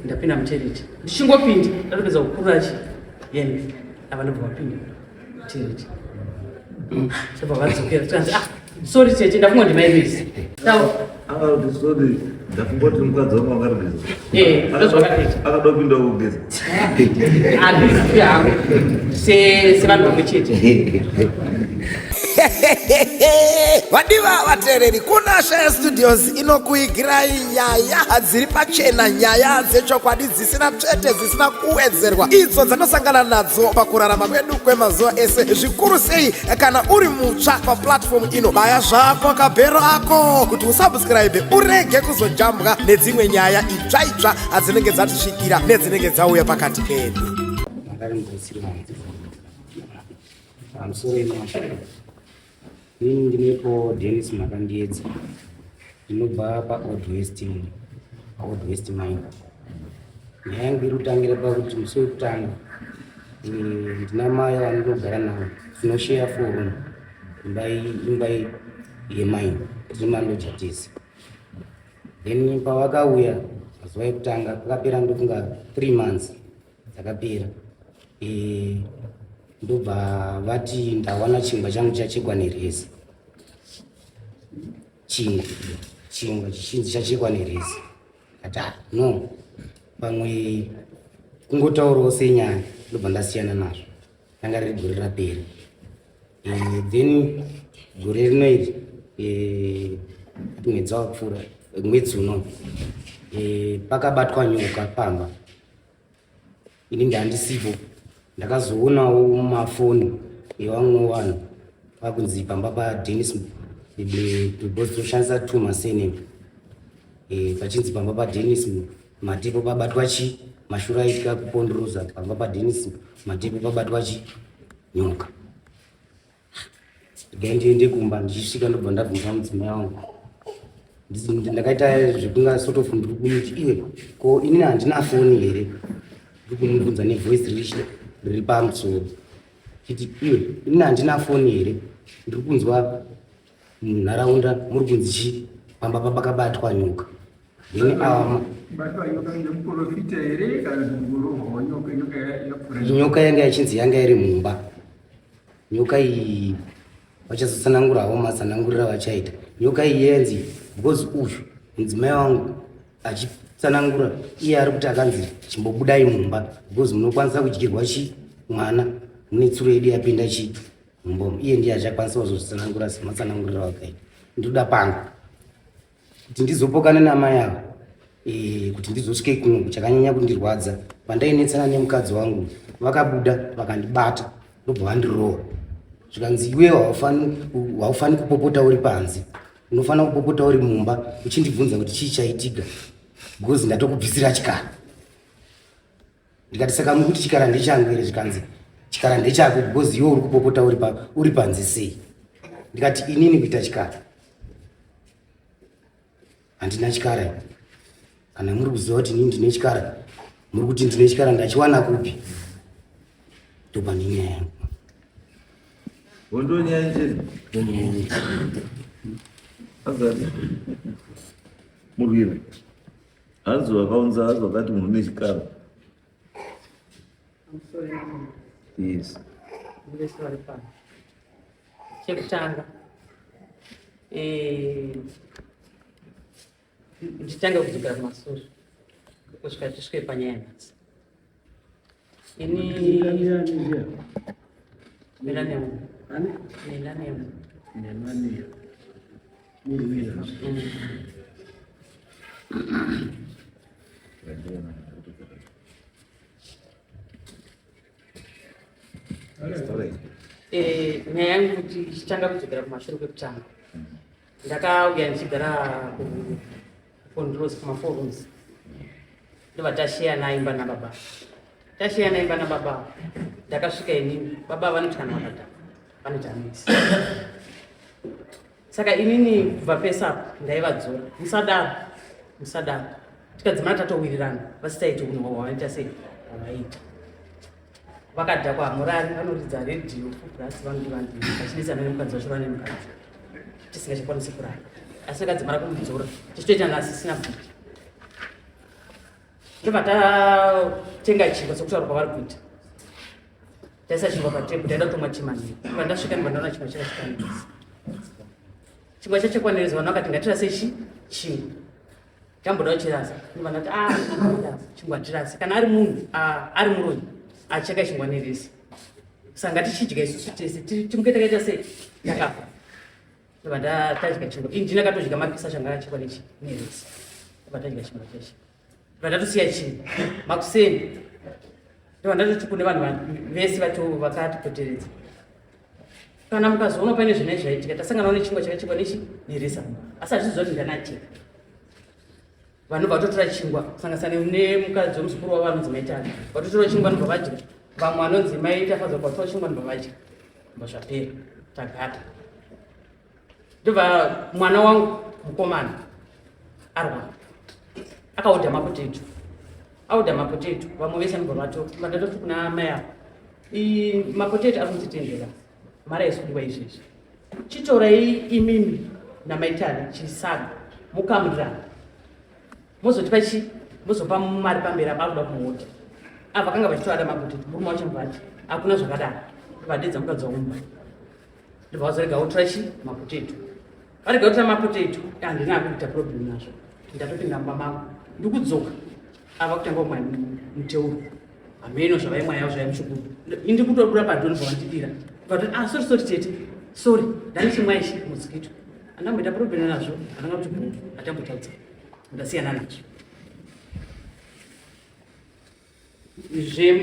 ndapinda mutereti ndichingopinda ndatopedza kukura yende ava ndobva vapinda mutereti chobva vadzokera tikanzi sori tete ndafungondimairoisi sorry ndafungoti mukadzi wangu akarugeza ndozvakatoita akadopinda kugeza handizivi hangu sevanhu vamwe chete. Vadiva vateereri, kuna Shaya Studios inokuigirai nyaya dziri pachena, nyaya dzechokwadi dzisina tsvete, dzisina kuwedzerwa, idzo dzanosangana nadzo pakurarama kwedu kwemazuva ese. Zvikuru sei kana uri mutsva paplatform ino, baya zvako kabhero ako kuti usubscribe urege kuzojambwa nedzimwe nyaya itsva itsva dzinenge dzatisvikira nedzinenge dzauya pakati pedu. Ini ndinepo Dennis Makandiedza, ndinobva paOld West Mine. Nyaya yangu iri kutangira pakuti musi wekutanga ndina mai vandinogara navo, tinoshare forum imba yemine tiri mandojatisi. Then pavakauya mazuva ekutanga kwakapera ndokunga 3 months dzakapera, ndobva vati ndawana chingwa changu chachekwa nerezi. Chingwa chichinzi chachekwa nerezi. Kati no, pamwe kungotaurawo senyaya, ndobva ndasiyana nazvo. Ranga riri gore rapera. Then gore rino iri mwedzi wakupfuura, mwedzi uno pakabatwa nyoka pamba. Ini ndandisipo. Ndakazoonawo mumafoni evamwe vanhu pakunzi pamba paDennis toshandisa 2 masene pachinzi pamba paDennis Matepo pabatwa mashure aitika kupondoroza pamba paDennis Matepo pabatwa nyoka. Ndikaendeende kumba ndichisvika ndobva ndabvunza mudzimai wangu, ndakaita zvekunga sort of ndiri kumuti iwe ko inini handina foni here, ndiri kumubvunza nevoice riri pamusoro chiti iwe inini handina foni here, ndiri kunzwa munharaunda muri kunzi pamba pakabatwa nyoka. Nyoka yanga yachinzi yanga iri mumba. Nyoka iyi vachazotsanangurawo matsanangurira vachaita. Nyoka iyi yenzi because uyu mudzimai wangu achitsanangura iye ari kuti akanzi chimbobudai mumba because munokwanisa kudyirwa mwana mune tsuro yedu yapinda mumba. Iye ndiye achakwanisa kuzotsanangura sematsanangurira wakaita. Ndoda panga kuti ndizopokana namai avo kuti ndizosvike kuno chakanyanya kundirwadza pandainetsana nemukadzi wangu, vakabuda vakandibata ndobva vandirowa zvikanzi iwe haufani kupopota uri panze, unofanira kupopota uri mumba uchindibvunza kuti chii chaitika because ndatokubvisira chikara. Ndikati saka muri kuti chikara ndechangu here? Zvikanzi chikara ndechako because iwe uri kupopota uri panze sei? Ndikati inini kuita chikara? Handina chikara. Kana muri kuziva kuti inini ndine chikara, muri kuti ndine chikara ndachiwana kupi? Ndobva nenyaya yangu. Ndonyaya chete. Azati murwire hanzi vakaunza hazi vakati munhu une chikara. Yes. Chekutanga nditanga kudzokera kumasoro kusvika tisvike panyaya nhasi. Nyaya yangu kuti ichitanga kudzokera kumashure kwekutanga, ndakauya ndichigara kuponderosi kumaforums, ndobva tashiyana imba nababa. Ndakasvika inini baba vanotyana vakadhama, vanodhamisa. Saka inini kubva pesapo ndaivadzora, musadaro tikadzimana tatowirirana vasitaiti unhu hwavanoita sei hwavaita. Vakadhakwa hamurari, vanoridza redhiyo fubrasi vachidisana nemukadzi vachirwa nemukadzi tisingachakwanisi kurara. Asi vakadzimana kumudzora tichitoita nhasi isina bhuti. ndobva tatenga chingwa sokutaura kwavari kuita taisa chingwa patebhu taida kutomwa chimanini ndobva ndasvika ndibva ndaona chingwa chakachikwanirisa chingwa chachikwanirisa vanhu vakati ngatirasei chingwa tamboda kuchirasa ndobva ndati chingwa tirase kana ari munhu ari muroi acheka chingwa neresi saka ngatichidya isusu tese timuke takaita sei takafa ndobva tadya chingwa ini ndinakatodya mapisa changa achekwa neresi ndobva tadya chingwa cheshe ndatosiya chingwa makuseni ndobva ndatoti kune vanhu vese vakatipoteredza kana mukazoona paine zvina zvaitika tasanganawo nechingwa chakachekwa neresa asi hazvizoti ndanacheka vanhu vatotora chingwa kusanganisana nemukadzi womuzukuru wavo anonzi maitani vatotora chingwa ndobva vadya vamwe vanonzi maitafadza kwatora chingwa ndobva vadya ndobva zvapera tagata ndobva mwana wangu mukomana arwara akaodha mapoteto vamwe vese ndobva vatora ndatoti kuna mai avo mapoteto ari kutitendera mari aisudiwa izvezvi chitorai imimi namaitani chisaga mukamurana mozotipa mozopa mari pamberi abakuda kumuhodha ava vakanga vachitoada mapoteto murume wachambati hakuna zvakadaro vadedza mukadzi waumba ndobva vazorega otora mapoteto varega kutora mapoteto handina kuita problem nazvo ndatopinda mumba mangu ndikudzoka ava kutanga umwa muteuro hameno zvavaimwa yavo zvaimushukuru indi kutodura padhoni zvavandidira sori tete sori ndanichimwa ichi muzikito handamboita problem nazvo handanga kuti bhu hatambotadza ndasiyana nazvo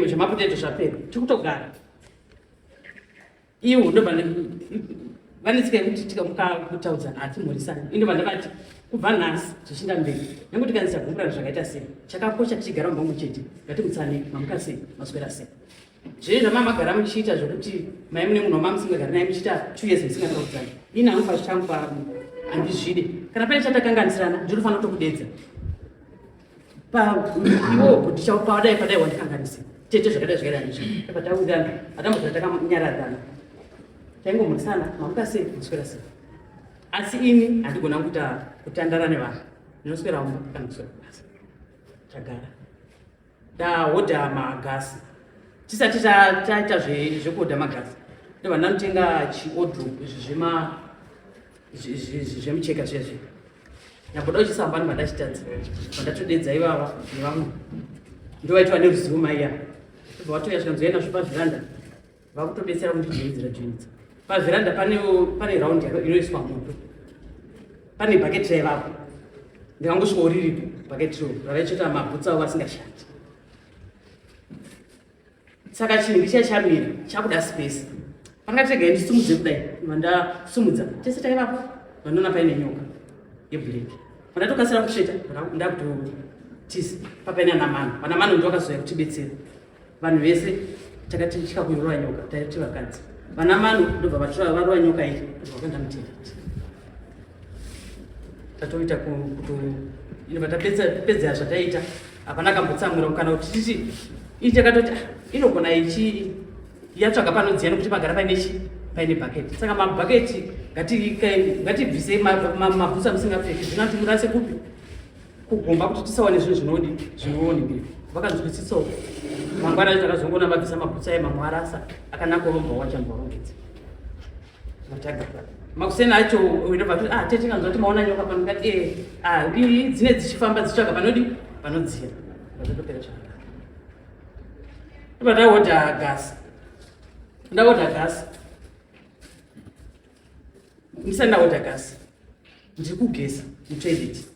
zvemapoteto zvapera tikutogara iwo ndobva vanetsika yekuti tikamuka kutaudzana hatimhorisani indobva ndakati kubva nhasi zvichinda mberi nyange tikanisa gumburana zvakaita sei chakakosha tichigara mumba muchete ngatimutsane mamuka sei maswera sei zviri zvamamagara muchiita zvokuti mai mune munhu wamamusingagara naye muchiita 2 years musingataudzani ini anofa zvichangu handizvide kana pane chatakanganisirana ndinofanira kutokudedza iwo padai wandikanganise tete zvakadai zvakadai pataurirana hatambozva takanyaradzana taingomhorisana mamuka sei muswera sei asi ini handigona kuita kutandara nevanhu ndinoswera mumba kana kuswera basa tagara ndahodha magasi tisati taita zvekuhodha magasi ndobva ndanotenga chiodhropu zvemucheka zvezvi nyamboda uchisamba ndobva ndachitadza vandatodedza ivava nevamwe ndovaitwa neruzivo maiya ndobva vatoya zvikanzoenda zvo pavhiranda vakutobetsera kundidzoidzira pavhiranda pane raundi inoiswa moto pane bhaketi raivapo ndikangosvikawo riripo bhaketi ro ravaichota mabhutsi avo asingashandi saka chinhu chiya chamira chakuda space pangategai ndisumudze kudai vandasumudza tese taivapo vandoona paine nyoka yebleki vandatokasira kusveta ndakutotisi papaine anamano vanamano ndo vakazoya kutibetsera vanhu vese takatityika kuirova nyoka taiti vakadzi vanamano ndobva vatora varova nyoka iyi vakaenda mutereti tatoita inobva tapedzera zvataita hapana kambotsamwira kana kuti titi ii takatoti inogona ichi yatsvaga panodziya nokuti pagara paine bhaketi saka mabhaketi ngatibvise mabhusa musingapfeki zvinati murase kupi kugomba kuti tisawane zvinhu zvinoonekera vakanzwisisawo mangwana takazongona mabvisa mabhutsa emamwe arasa akanangoromba wachamborongedza matagara makuseni acho ndobva kuti tetinganzwa kuti maona nyoka panokati dzine dzichifamba dzichitsvaga panodziya vatotopera zvakadaro ndobva ndahodha gasi ndisati ndahodha gasi ndiri kugeza mutoileti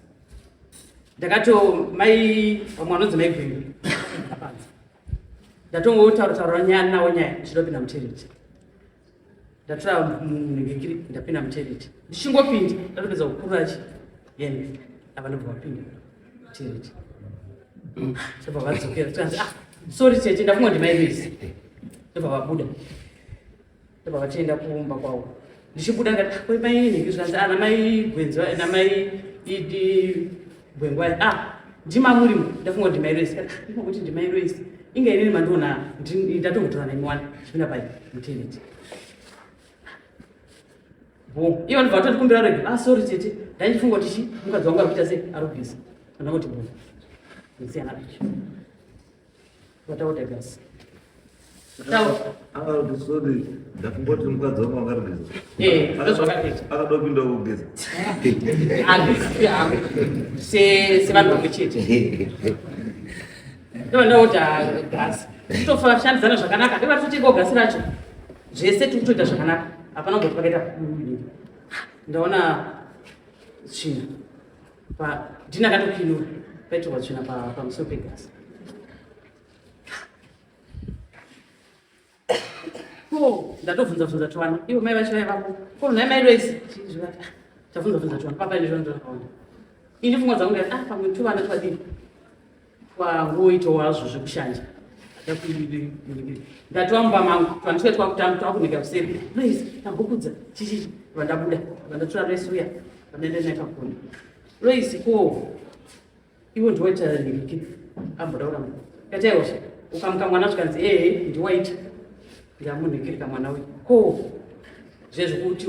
mai vamwe vanonzi maigwenu apanza ndatongotaura nawo nyaya ndichidopinda mutoileti ndatora munhingekiri ndapinda mutoileti ndichingopinda ndatopedza kukurura hembe ava ndobva vapinda mutoileti ndobva vadzokera tikanzi sori tete ndafunga ndimaivesi ndobva vabuda ndobva vachienda kuumba kwavo ndichibuda ngati kwemainhingi zvikanzi namai gwenzi namai gwengwai ndimamurimo ndafunga kuti ndimairesi kuti ndimairesi inga inini mandiona ndatongotora naimwana chipinda pai mutoileti ivo ndibva vatotikumbira rege sori tete ndaichifunga kuti mukadzi wangu ari kuita sei ari kugeza kana kuti Nisiyana nacho. Wataota gasi. Tawo. Akadusodi ndakungoti mukadzi wako angarigeza. Ndozvakatoita. Akadopinda kugeza. Se vanhu vekuchete. Ndondaota gasi. Titoshandidzana zvakanaka. Ndiva totengawo gasi racho. Zvese tiri kutoita zvakanaka. Hapana kuti pakaita ndaona tsvina. Ndina katopinura. Paitirwa tsvina pamusoro pegasi. Ndatovhunza twana ivo mai vacho vaivapo ko nhai mai roisi tavhunza twana papa ndizvondoakaona ini pfungwa dzangu ndati pamwe tuvana twadini twangoitawo hazvo zvekushanja ndatiwamba mangu twandiwe twakuneka kuseri roisi tambokudza chichichi vandabuda vandatora roisi uya vandaendenakakona roisi ko ivo ndiwaita niriki ambodaura kataiwasha ukamuka mwana zvikanzi ndiwaita ndamunhikirika mwana uyu ko zvezvokuti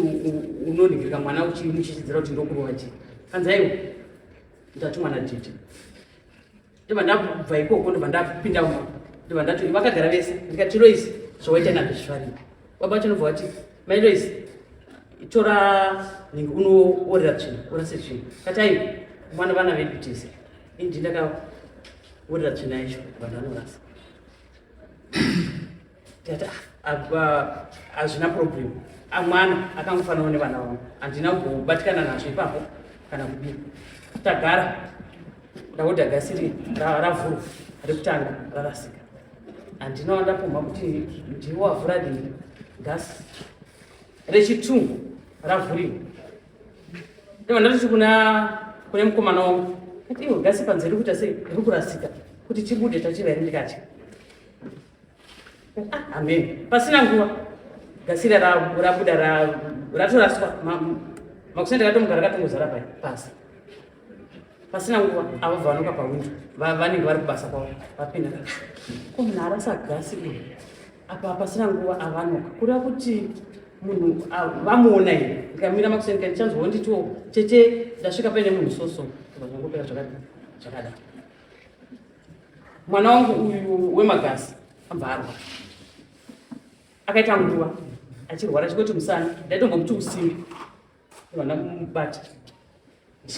unonhikirika mwana uchimuchichidzira kuti ndokurova chii kanzaiwo ndatumwa nadhidhi ndibva ndabva ikoko ndibva ndapinda umo ndibva ndati vakagara vese ndikati roisi zvowaita nandozvifarira baba chinobva wati mai roisi tora nhingi unoorera tsvina orase tsvina kati aiwa mwana vana vedu tese ini ndakaorera tsvina yacho vandanorasa tata hazvina problem amwana akangofanana nevana vangu handina kubatikana nazvo ipapo kana kudii tagara ndaoda gasi ravhuru rekutanga rarasika handina ndapomba kuti ndiwo avhura dii gasi rechitungu ravhuriwa ndibva ndatoti kune mukomana wangu ati iwo gasi panze iri kuita sei iri kurasika kuti tibude tachivairi ndikati amen pasina nguva gasi rabuda ratoraswa makusenda ndakatomugara katongozara pasi pasina nguva avo vanoka pawindo vanenge vari kubasa kwavo vapinda ko munhu arasa gasi apa pasina nguva avanoka kureva kuti munhu vamuona here ndikamira makusenda ndichanzwawo nditiwo chete ndasvika paine munhu soso zvangopera zvakada mwana wangu uyu wemagasi ambva arwa akaita nguva achirwara chikoti musana ndaitombomuti usimbi vana kumubata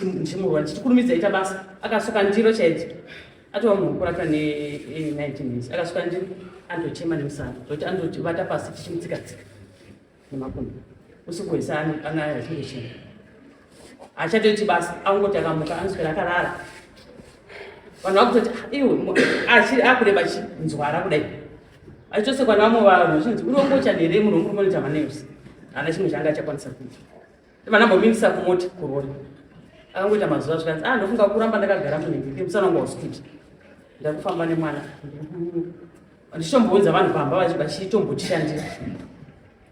ndichimurwa ndichitikurumidza ita basa akasuka ndiro chaidzo atova munhu kurapwa ne19 years akasuka ndiro andochema nemusana zvokuti andovata pasi tichimutsikatsika nemakumbo usiku hwese anayazvingochema achatoiti basa angoti akamuka anoswera akarara vanhu vakutoti iwe akureba chinzwara kudai achitosekwa navamwe vanhu chinzi urombocha nhere munhu womurumonita maneusi hana chimwe changa achakwanisa kuita vanambominisa kumota kurori akangoita mazuva zvikanzi ndofunga kuramba ndakagara munhingiri musana wangu hausi ndakufamba nemwana ndichitombounza vanhu pamba vachitombotishandira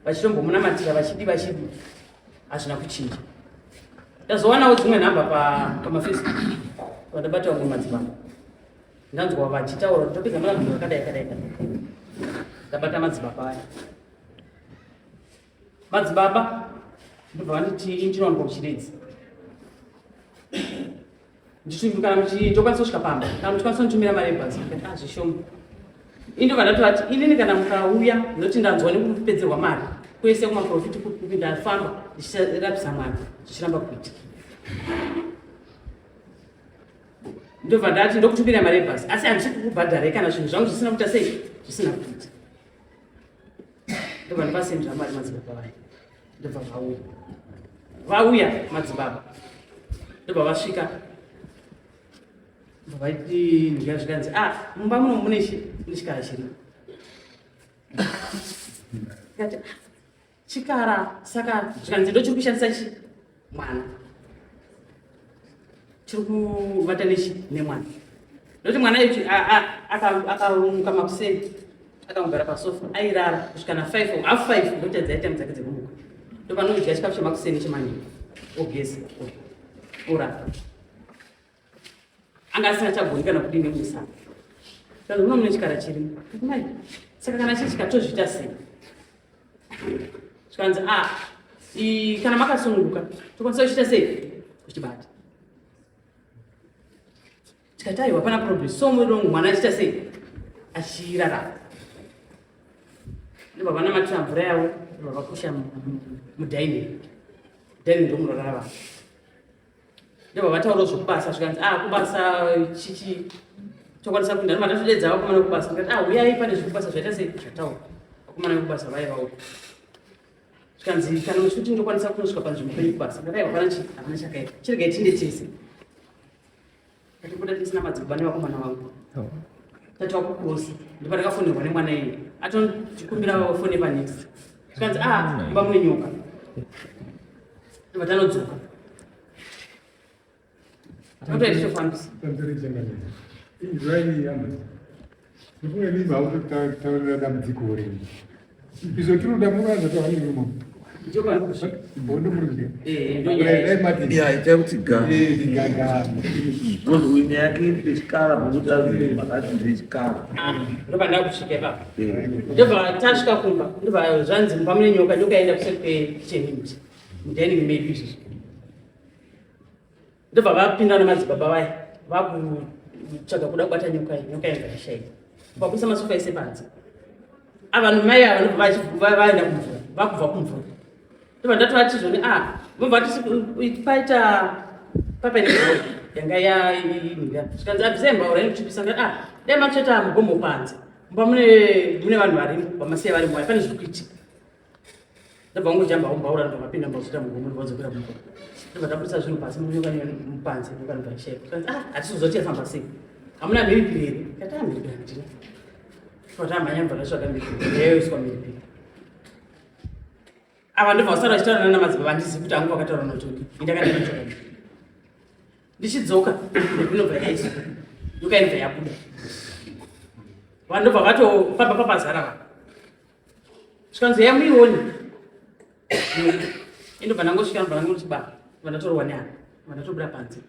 vachitombomunamatira vachidi hazvina kuchinja ndazowanawo dzimwe nhamba pamafacebook vandabata vamwe madzimambo ndanzwa vachitaura topedza muna munhu akadai ndabata madzibaba aya madzibaba ndobva vanditi indinowanikwa kuchiredzi kana tokwanisa kusvika pamba kana muchikwanisa kunitumira mari yebhazi zvishoma indobva ndatovati inini kana mukauya ndinoti ndanzwa nekupedzerwa mari kwese kumaprofiti kuti ndafamba ndichirapisa mwana zvichiramba kuita ndobva ndati ndokutumira mari yebhasi asi handisi kukubhadharai kana zvinhu zvangu zvisina kuita sei zvisina kuita ndobva ndipasendera mari madzibaba vaya ndobva vauya madzibaba ndobva vasvika ndobva vaiti ndika zvikanzi mumba muno mune chikara chiri kati chikara saka zvikanzi ndo chiri kushandisa chi mwana chiri kuvata nemwana ndokuti mwana ichi akamuka makuseni akangogara pasofa airara kusvika na5 hafu 5 ndotadza aitaimu dzake dzekumuka ndopanodya chikafu chemakuseni chemanheru ogeza orapa anga asina chagoni kana kudini musana kana muno mune chikara chirimo mai saka kana chii chikatozviita sei zvikanzi kana makasununguka tokwanisa kuchiita sei kuchibata tikataiwa pana problem so murongo mwana achita sei achirarama ndibva vana matira mvura yavo vakakusha mudhaini ndo munorara vanhu ndibva vataura zvokubasa zvikanzi kubasa chichi tokwanisa kuenda nomatotodedza vakomana kubasa ngati uyai pane zvekubasa zvaita sei zvataura vakomana vekubasa vaivao zvikanzi kana muchikuti ndokwanisa kunosvika panzvimbo pekubasa ngataiwa pana chi hapana chakaita chiregai tinde chese katibuda tisina madzibaba nevakomana vangu tati wakukurosi ndipo ndakafonerwa nemwana iye atondikumbira fone panext zvikanzi mba mune nyoka ndibva tanodzoka tatoititofambisa taurira dambudziko rei izvo tinoda muranda tavaniruma ita kuti gazozwini yake ndechikara pokuti makati ndechikara ndobva ndakusvika ipapo ndobva tasvika kumba ndobva zvanzi mumba mune nyoka ndokaenda kuseri kwekicheni mudining medu izvizvi ndobva vapinda namadzibaba vaya vakutsvaga kuda kubata nyoka nyoka yanga yashaika vakuisa masofa ese panze avanhu mai ava ndobva vaenda kumvura vakubva kumvura ndobva ndatovati zvoni vobva paita papenegoi yanga yainira zvikanzi abvisai mbaura inochipisa ngati dai matsveta mugomo panze mba mune vanhu varimo vamasiya vari mwaya pane zviri kuitika ndobva ungojamba umbaura ndobva mapinda mbazota mugomo ndobvadzokera mumba ndobva tabudisa zvinhu pasi munyoka mupanze ndokanobvaishaya zvikanzi hatizozoti yafamba sei hamuna mhiripiri here kati mhiripiri handina vatamhanya mvura tsvaga mhiripiri yayoiswa mhiripiri ava ndobva vasara vachitaurana namadzibaba handisi kuti hangu vakataura notoki indakanaitsvaga ndichidzoka ndinobva yaiswa nyoka inobva yabuda vanhu ndobva vatopamba papazara vanhu zvikanzi yamuioni indobva ndangosvika ndobva ndangotibaa vandatorwa neana vandatobira panze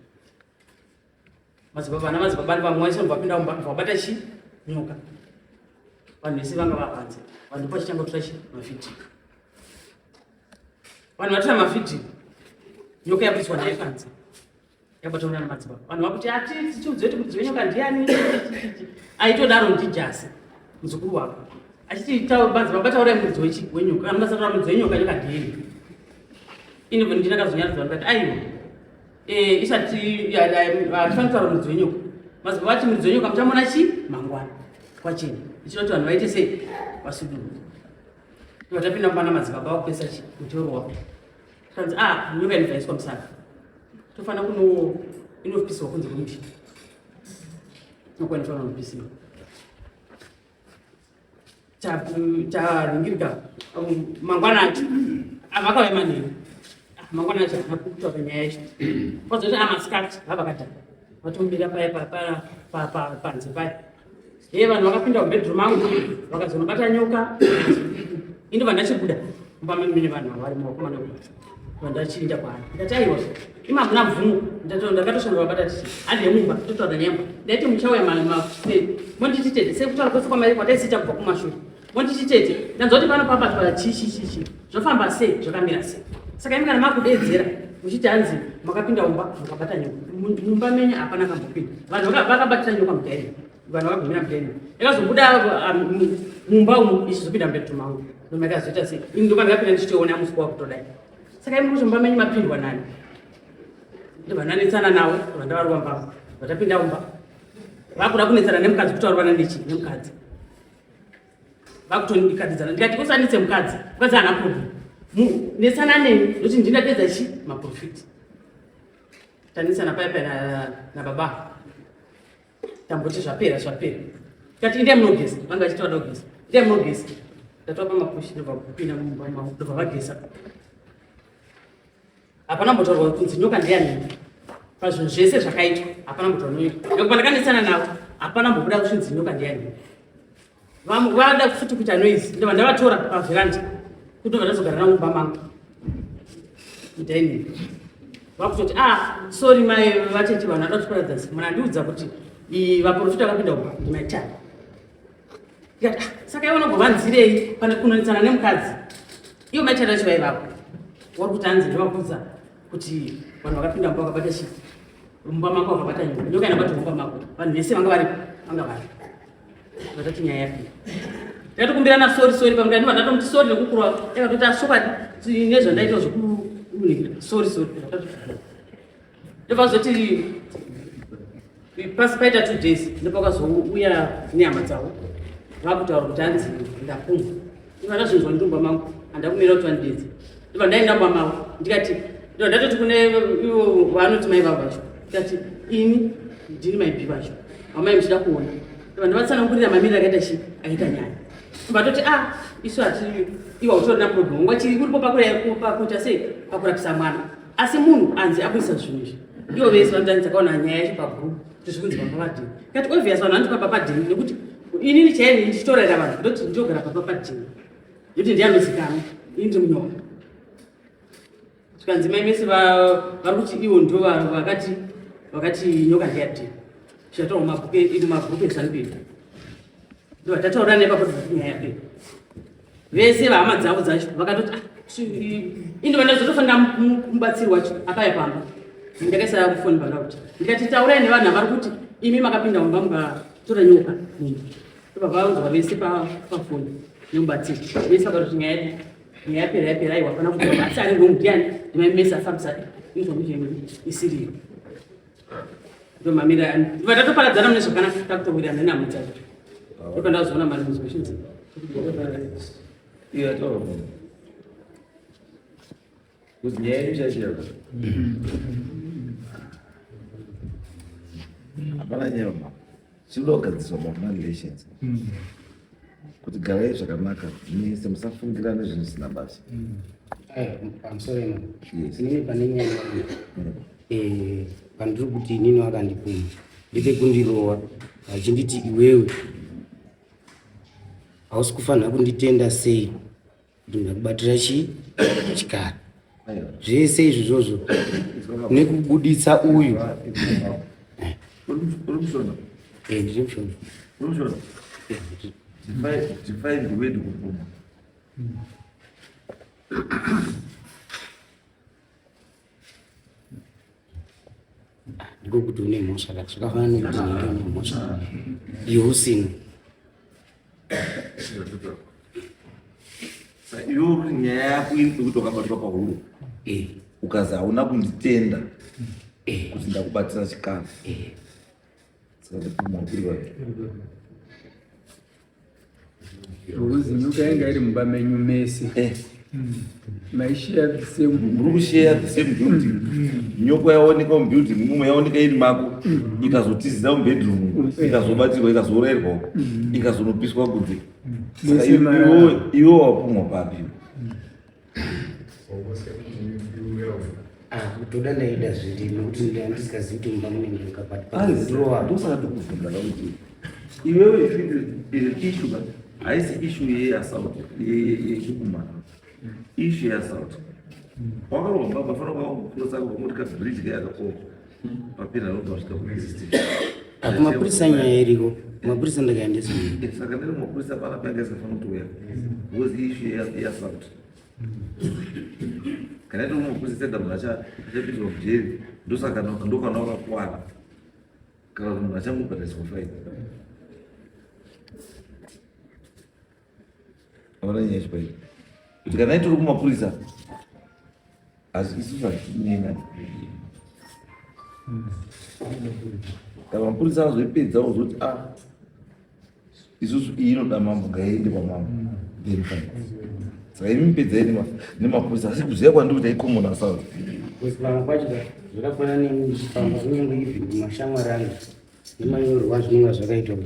madzibaba namadzibaba vamwe vacho ndobvapinda mumba vabata chi nyoka vanhu vese vanga vapanze vanhu pachichangotora chi mafiti vanhu vatora mafiti nyoka yabudiswa naye panze yabataura namadzibaba vanhu vakuti tichiudzeti mudzi wenyoka ndiani aitodaro ndijasi muzukuru wako achiti madzibaba bataurai mudzi wenyoka kana masataura mudzi wenyoka nyoka ndieni inobva ndinakazonyaradza ndikati aiwa isati hatifani kutaura mudzi wenyoka madzibaba vati mudzi wenyoka muchamona chi mangwana kwacheni ichitoti vanhu vaite sei vasuduru vatapinda mubana madzibaba vakupesa chi mutoro wako kanzi nyoka inobvaiswa musaka tofanira inopiswa kunze kwemuti nokwanitoona nopisiwa taringirika mangwana acho avakauya manheru mangwana acho hana kutaura nyaya yacho kwazoti amasikati vavakadhaka vatombira paya panze paya vanhu vakapinda mubedroom angu vakazonobata nyoka indobva ndachibuda mumba mene vanhu vavarimo vakomana vandachiinda kwaari ndati aiwa imamuna mvumo ndakatoshanda vabata tichi handi yemumba totaura nyamba ndaiti muchauya monditi tete sekutaura kwese kwataisita kubva kumashure monditi tete ndanza kuti pano pabatwa chichichichi zvofamba sei zvakamira sei saka imi kana makudedzera muchiti hanzi makapinda mumba mukabata nyoka mumba menye hapana kambopinda vanhu vakabatira nyoka mudaini vanhu vakagumira mudaini yakazobuda mumba umu ichizopinda mubedroom angu nomakazoita sei ini ndoka ndakapinda ndichitoona musiko wakutodai saka imi kuti mumba menye mapindwa nani ndobva ndanetsana nawo vandavarwa mbamo vatapinda mumba vakuda kunetsana nemukadzi kuti varwana nechi nemukadzi vakutondikatidzana ndikati usanetse mukadzi hana problem netsana neni ndokuti ndinapedza chi maprofiti tanetsana paya nababa tamboti zvapera kati ndiye munogesa vanga vachitoda kugesa ndiye munogesa ndatopa mapushi ndobva kupinda mumba ndobva vagesa hapana mbotaurwa kunzi nyoka ndiani pazvinhu zvese zvakaitwa hapana mbotaurwa nekupa ndakanetsana navo hapana mbobuda kusvinzi nyoka ndiani vada futi kuita noise ndobva ndavatora pavheranda kutobva ndazogara navo mumba mangu mudaini vakutoti sorry mai vateti vanhu vada kutiparadza ziku muna ndiudza kuti vaprofita vakapinda umba ndimaitani ndikati saka iwe unogovanzirei pane kunonetsana nemukadzi iwo maitani chivai vako uri kuti hanzi ndivabvunza kuti vanhu vakapinda mumba vakabata chii mumba mako wakabata nyoka inabata mumba mako vanhu vese vanga vari vatati nyaya yapi ndatokumbirana sori pamunda ndiva ndatomuti sori nekukurwa ekatoti asokati nezvandaita zvekuunikira sori ndopazoti pasi paita 2 days ndopakazouya nehama dzavo vakutaura kuti hanzi ndafunga iva ndazvinzwa ndumba mangu handakumira kuti vandidzi ndiva ndaenda mumba mavo ndikati ndo ndatoti kune ivo vanoti mai vavo vacho ndikati ini ndini maipi vacho amai muchida kuona ndiva ndavatsanangurira mamiriro akaita akaita nyaya vatoti isu hati iwa utorina problem ngwachiri kuripo pakuita sei pakurapisa mwana asi munhu anzi akuisa zvinhu izvi ivo vese vanotanidza kaona nyaya yacho pagroup kuti zvikunzi papapadhini kati obvious vanhu vanoti papapadhini nekuti inini chaini ndichitorera vanhu ndoti ndiyogara papapadhini yoti ndiyanozikanwa ini ndiri munyoka tikanzi mai mese vari kuti ivo ndo vakati nyoka ndiyadhini zvichataura mumabhuku ezanupei ndovatataura nepapadhini nyaya yapei vese vahama dzavo dzacho vakatoti indi vandazotofanira mubatsiri wacho apaya pamba ndakaisa kufoni panauti ndikati taurai nevanhu vari kuti imi makapinda mumba mukatora nyoka vavaunzwa vese pafoni nemubatsiri vese vakatoti nyaya yapera aiwa hapana kuti asi ari ndomudiani ndimaimesi afambisa inzwamuchenge isiriyo ndomamira vatatoparadzana mune zvakanaka takutowirirana nenhamo dzacho ndopandazoona mari muzvichinzi Iya tahu. Khususnya ini saya apa namanya mama? Sudah kan soalnya relations. Kuti garai zvakanaka ni semusafungira nezvinosina basa. Pamusoro ino inini panenya pandiri kuti inini vakandipuma ndide kundirowa vachinditi iwewe hausi kufanira kunditenda sei kuti ndakubatira chikara zvese izvozvo nekubuditsa uyu ndiri mushona Define the way to perform. Ndiko kuti une mhosva kati zvakafanana nekuti ndinge une mhosva iwe usina Iwo nyaya yako iri kuti wakabatwa pahuro ukazi hauna kunditenda kuti ndakubatira chikafu saka ndipuma ukiri wake Uzi nyuka yanga iri mumba menyu mese maishare the same muri kushare the same building nyoko yaoneka mubuilding mumwe yaoneka iri mako ikazotizira mubedroom ikazobatirwa ikazorerwa ikazonopiswa kunze iwo wapumwa papi kutoda ndaida zviri nokuti ndisingazivi kuti mumba munenge ndosaka tokuvhunza kuti iwewe iri issue but haisi issue yeassault yekukumana issue yeassault wakaromba bafana kwakukurosaka kwamotika bridge kayakakoka papira robasvika kuexistation mapurisa nyaya iriko mapurisa ndakaendesa saka ndiri mapurisa pana panga isingafana kutouya because issue yeassault kana iti mapurisa seda munhu achapinzwa mujeri ndosaka ndokana wakakwara kana kuti munhu achangobhadhariswa faini aona nyaya chipai kuti kana itori kumapurisa asi isusu hatiinena kana mapurisa azoipedza ozoti isusu iyi inoda mambo ngaiende pamambo then fine saka imi mipedzai nemapurisa asi kuziva kwandiri kuti aikomona sauri pamwe pacho zvakafanana nechifamba kunyange ibvi mashamwari angu nemanyorwa zvinonga zvakaitwa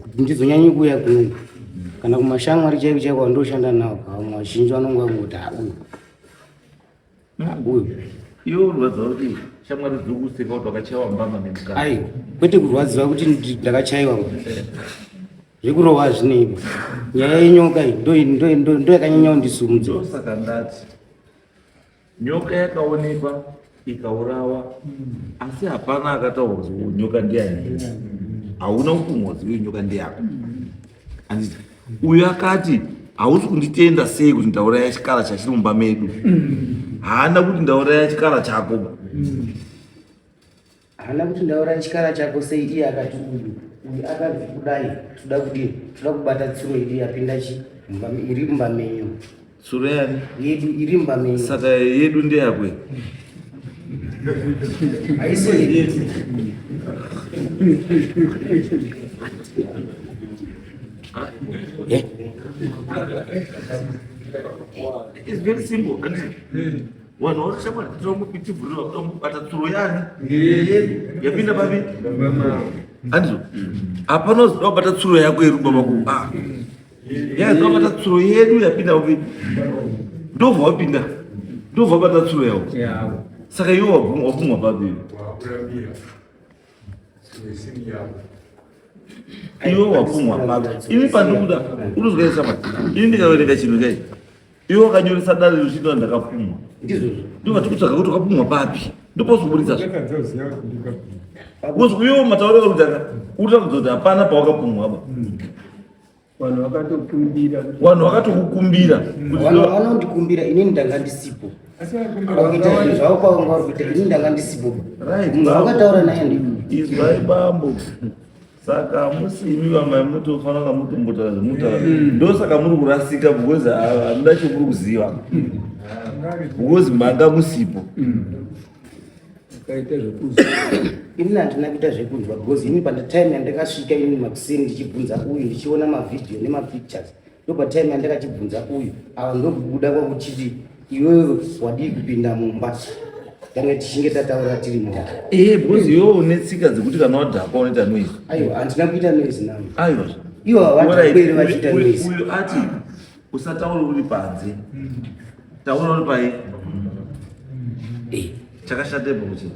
kuti ndizonyanyi kuuya kunonga kana kumashamwari chaiko chaiko wandoshanda nawo pamwe vazhinji vanonga vangoti uyu iwe urwadza kuti shamwari dziri kuseka kuti wakachaiwa mbama nemukana ai kwete kurwadziwa kuti ndakachaiwa zvekurova zvineipa nyaya yenyoka iyi ndo yakanyanya kundisumudza ndosaka ndati nyoka yakaonekwa ikaurawa asi hapana akataura kuti nyoka ndiyani hauna kupumwa kuti nyoka ndiyako anditi uyu akati hausi kunditenda sei kuti ndauraya chikara chachiri mumba medu haana kuti ndauraya chikara chako haana kuti ndaura chikara chako sei. Iye akati uyu akanzi kudai toda kudini, toda kubata tsuro iri yapinda iri mumbamenyo. Tsuro yani? Yedu iri mumbamenyo. Saka yedu ndeyakwe. Aisi yedu. It's very simple. Wanhu wakashama kuti bata tsuro yani yapinda papi andizo apano zobata tsuro yako irumba mako zobata tsuro yedu yapinda papi ndovha wapinda ndovha bata tsuro yako saka iwe wabvumwa papi iwe wabvumwa papi ini pandikuda unozwaisa mati ini ndikaverenga chinhu kai iwe wakanyoresa dare ruchino ndakapfumwa ndikati kutsvaga kuti wakapfumwa papi ndopozobudisa iwe matauriro rudaka utakudzwa kuti hapana pawakapfumwaba vanhu vakatokumbira vanondikumbira inini ndanga ndisipo wakaita zvinhu zvavo kwavanga vari kuita inini ndanga ndisipo vakataura naye ndi izwai bambo saka musimi vamai mutofanira kunga mutombotara zvemutaura ndosaka muri kurasika because hamuna chekuri kuziva because manga musipo kaita zvekuzwa inini handina kuita zvekunzwa because ini patime yandakasvika ini makuseni ndichibvunza uyu ndichiona mavhidhiyo nemapictures ndopatime yandakachibvunza uyu ava ndokubuda kwakuchiti iwewe wadii kupinda mumba tange tichinge tataura tiri mumba because iwewe une tsika dzekuti kana wadhakwa unoita noise. aiwa handina kuita noise namo aiwa ivo havatakweri vachiita noise. Uyu ati usataura uri panze taura uri pai chakashatepo kuchii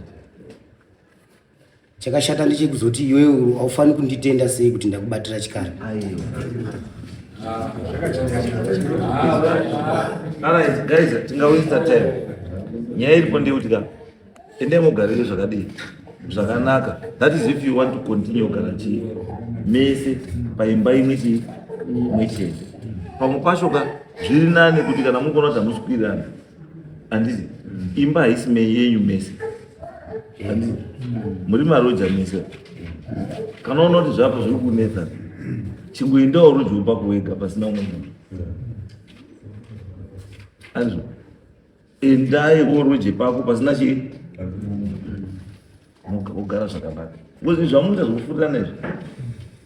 chakashata ndechekuzoti iwewe haufani kunditenda sei kuti ndakubatira chikara. Alright guys, tingawista time. Nyaya iripo ndeyekuti ka endai mugarire zvakadii zvakanaka. That is if you want to continue kugara chii mese paimba imwe chete. Pamwe pacho ka zviri nani kuti kana mukuona kuti hamuswirirana handiti imba haisi yenyu mese handiti muri maroja mese kana uona kuti zvapo zviri kunetsa chingoendawo rojo pako wega pasina umwe munhu andizvo endai roje pako pasina chii mugara zvakanaka because zvamuita zvekufurirana izvi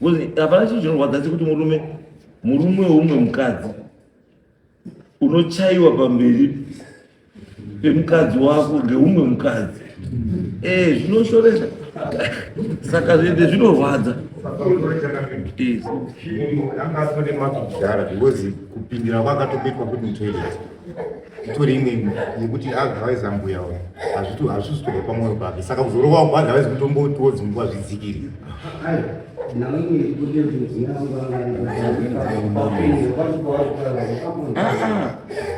because hapana chinhu chinorwadza chekuti murume weumwe mukadzi unochaiwa pamberi pemukadzi wako ngeumwe mukadzi zvinoshoresa saka zvende zvinorwadza. Kupindira kwakatobekwa kuti mutoilet itori imwe yekuti agavaiza mbuya hazvisi tobva pamwoyo pake saka kuzorowa kwangu havaizi kutombotiwo dzimbwa zvidzikiri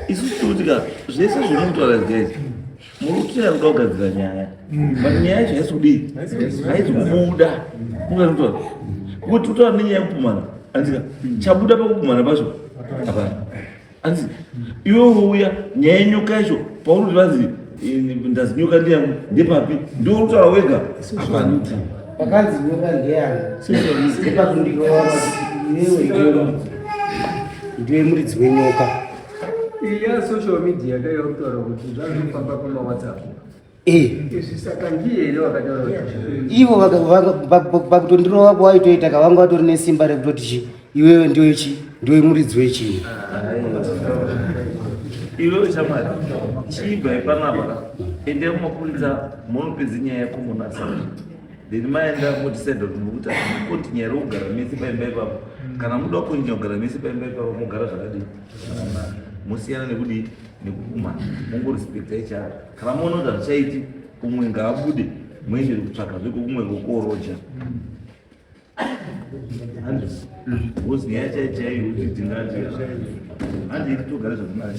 isusu tikutika zvese zvinotaura zgaisi muri kutira kuda kugadzira nyaya but nyaya yacho haisi kudii haisi kubuda unganotaura kuti kutaura nenyaya yekupumana andika chabuda pakupumana pacho hapana anditi iwe wouya nyaya yenyoka yacho paunoti vanzi ndazi nyoka ndiyangu ndepapi ndokutaura wega hapana pakanzi nyoka ndeyanga ndepakundikova iwewe ndiwe muridzi wenyoka. iya social media kaiva kutaura kuti zvazvinofamba pamawhatsapp izvi saka ndiye here vakataura kuti ivo pakutondirova kwaitoita kavanga vatori nesimba rekutoti iwewe ndiwe muridzi wechinhu. iwewe shamwari chibva ipanapa ende kumapurisa munopedza nyaya yako munasa then maenda motisaida kuti mukuti kuti nyaya rekugara mese paimba ipapo kana muda kunyanya kugara mese paimba ipapo mugara zvakadii musiyana nekudii nekupumana mungorispekta icharo kana muona kuti hazvichaiti umwe ngaabude muenderi kutsvaka zvekokumwe kokoroja because nyaya chaichaiyo kuti tingati handiti togara zvakanaka